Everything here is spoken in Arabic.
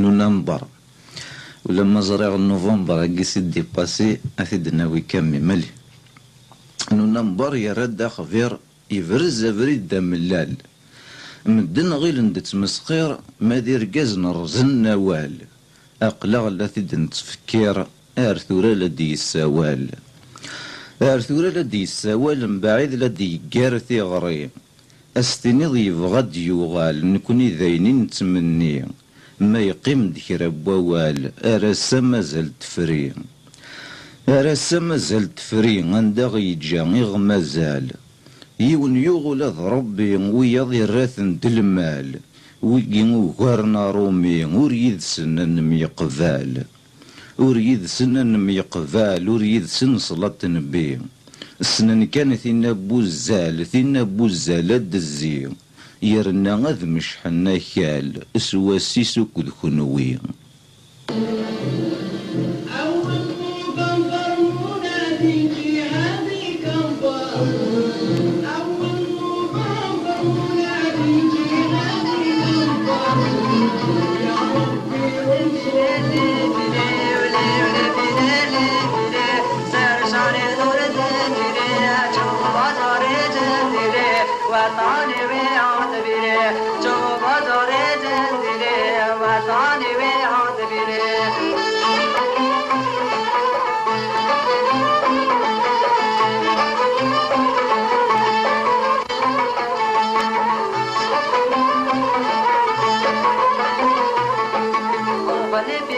نوفمبر ولما زريغ نوفمبر هكي سيدي باسي أثيد ناوي كامي مالي نوفمبر يرد خفير يفرز فريد دام اللال مدن غير ندت مسخير ما دير قازن رزن نوال أقلغ التي نتفكير أرثورا لدي السوال أرثورا لدي السوال من بعيد لدي قارثي غريم أستنيض يبغد يوغال نكوني ذاينين نتمني ما يقيم دكرا بوال أرسا مازال تفري أرسا مازال تفري عندها يجا يغمازال يون يغول ربي ويض راثن دلمال ويجي وغارنا رومي وريد سنن ميقفال وريد سنن ميقفال وريد سن صلاة نبي السنن كانت ثينا بوزال ثينا بوزال الدزي يرنا غذ مش حنا خال اسواسي سكد خنوي Wajib